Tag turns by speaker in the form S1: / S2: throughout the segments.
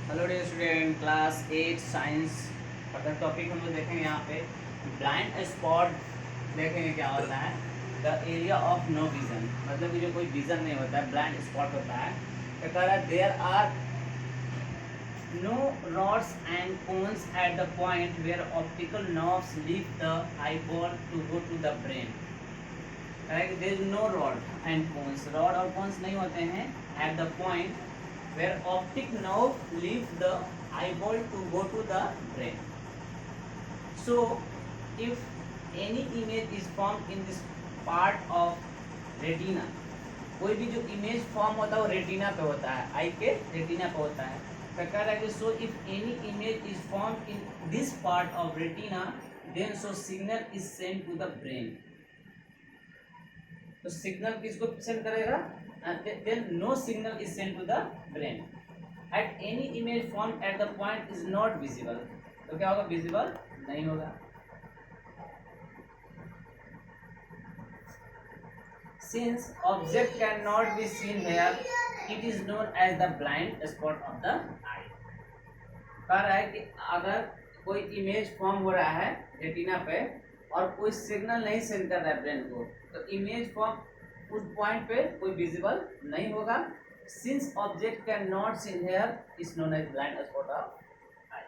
S1: Hello dear student, class 8 science further topic हम लोग देखेंगे। यहाँ पे ब्लाइंड स्पॉट देखेंगे क्या होता है। The area of no vision, मतलब कि जो कोई विजन नहीं होता है, ब्लाइंड स्पॉट होता है। तो कह रहा है there are no rods and cones at the point where optical nerves leave the eyeball to go to the brain. Correct? There is no rod and cones. Rod और cones नहीं होते हैं at the point where optic nerve leave the eyeball to go to the brain. So, if any image is formed in this part of retina, कोई भी जो image form होता है वो रेटिना पे होता है, आई के रेटिना पे होता है। तो कह रहा है कि so if any image is form in this part of retina then so signal is send to the brain. तो सिग्नल किसको सेंड करेगा? Then no signal is send to the brain at any image form at the point is not visible. तो क्या होगा? Visible नहीं होगा। Since object cannot be seen here, it is known as the blind spot of the eye. कह रहा है कि अगर कोई इमेज फॉर्म हो रहा है रेटिना पे और कोई सिग्नल नहीं सेंड कर रहा है ब्रेन को, तो इमेज फॉर्म उस पॉइंट पे कोई विजिबल नहीं होगा। Since object can not seen here is known as blind spot of eye.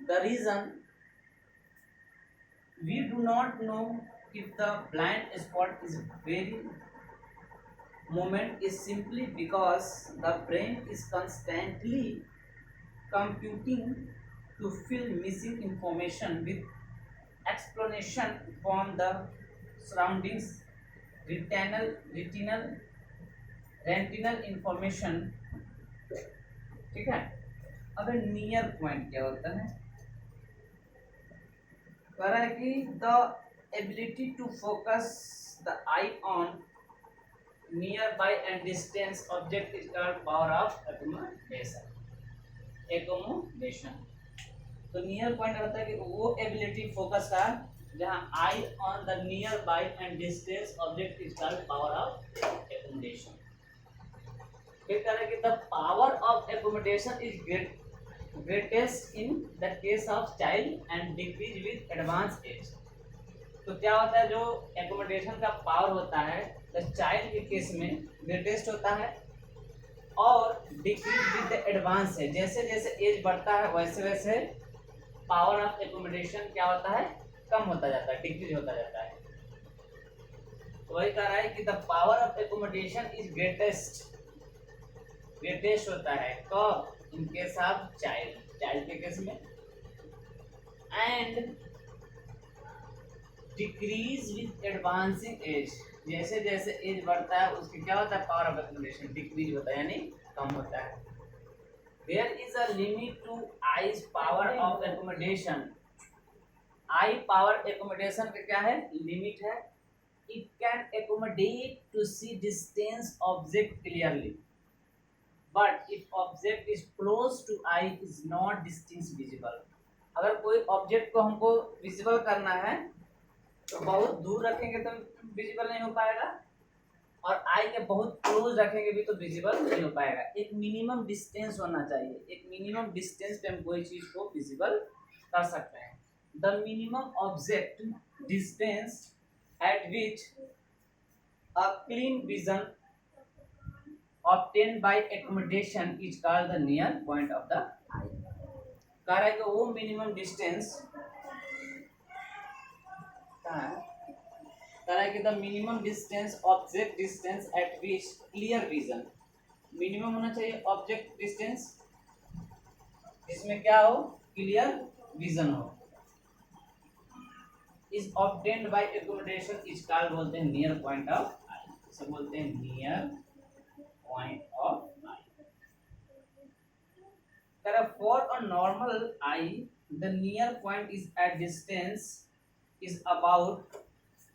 S1: The reason we do not know if the blind spot is very moment is simply because the brain is constantly computing to fill missing information with explanation from the surroundings retinal information। ठीक है। अगर near point क्या होता है? कह रहा है कि the ability to focus the eye on nearby and distance object is called power of accommodation। तो नियर पॉइंट होता है कि वो एबिलिटी फोकस का जहां eye on the near by and distance object is called power of accommodation। फिर कह रहा है कि the power of accommodation is greatest in the case of child and decrease with advanced age। तो क्या होता है? जो एकोमोडेशन का पावर होता है द चाइल्ड के केस में ग्रेटेस्ट होता है और डिक्रीज विद द एडवांस है। जैसे जैसे एज बढ़ता है वैसे वैसे पावर ऑफ एकोमोडेशन क्या होता है? कम होता जाता है, डिक्रीज होता जाता है। तो वही कह रहा है कि the power of accommodation is greatest होता है कब? इन केस ऑफ चाइल्ड के केस में। And decrease with advancing as, जैसे जैसे एज बढ़ता है उसकी क्या होता है? पावर ऑफ एक्यूमुलेशन डिक्रीज होता है, यानी कम होता है। There is a limit to eyes power of accumulation. Eye power accumulation का क्या है? लिमिट है। It can accumulate to see distance object clearly, but if object is close to eye is not distance visible. अगर कोई object को हमको visible करना है तो बहुत दूर रखेंगे तो विजिबल नहीं हो पाएगा, और आई के बहुत क्लोज रखेंगे भी तो विजिबल नहीं हो पाएगा। एक मिनिमम डिस्टेंस होना चाहिए, एक मिनिमम डिस्टेंस पे हम कोई चीज को विजिबल कर सकते हैं। The minimum object distance at which a clean vision obtained by accommodation is called the near point of the eye। कह रहा है कि वो मिनिमम डिस्टेंस कि the minimum distance object distance at which clear vision, minimum होना चाहिए object distance जिसमें क्या हो? क्लियर विजन हो, is obtained by accommodation is called, बोलते हैं नियर पॉइंट ऑफ आई। इसे बोलते हैं near point of eye. For a normal eye the near point is at distance is about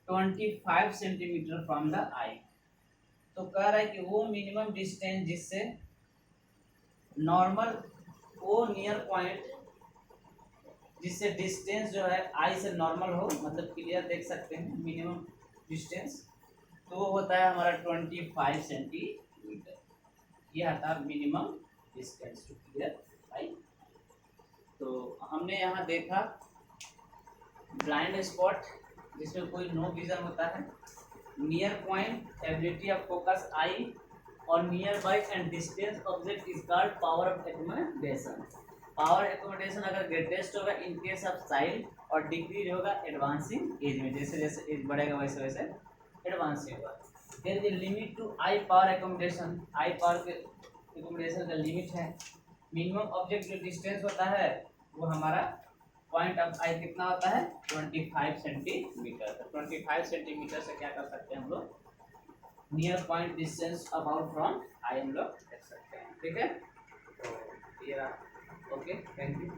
S1: 25 centimetre from the eye. तो कह रहा है कि वो मिनिमम डिस्टेंस जिससे नॉर्मल, वो नियर पॉइंट जिससे डिस्टेंस जो है आई से नॉर्मल हो, मतलब क्लियर देख सकते हैं मिनिमम डिस्टेंस, तो वो होता है हमारा 25 सेंटीमीटर। ये आता है मिनिमम डिस्टेंस टू क्लियर हमने यहाँ देखा ब्लाइंड स्पॉट जिसमें कोई नो विजन होता है, near point ability of focus eye, और near by and distance object is called power of accommodation. Power accommodation अगर ग्रेटेस्ट होगा इन केस ऑफ साइड, और डिक्रीज होगा एडवांसिंग एज में, जैसे जैसे एज बढ़ेगा वैसे वैसे एडवांस होगा। There is limit to eye power accommodation, eye power के एकोमोडेशन का लिमिट है। मिनिमम ऑब्जेक्ट जो डिस्टेंस होता है वो हमारा पॉइंट ऑफ आई कितना होता है 25 सेंटीमीटर। तो 25 सेंटीमीटर से क्या कर सकते हैं हम लोग, near point distance about from I हम लोग देख सकते हैं। ठीक है, तो ये रहा। Okay, thank you.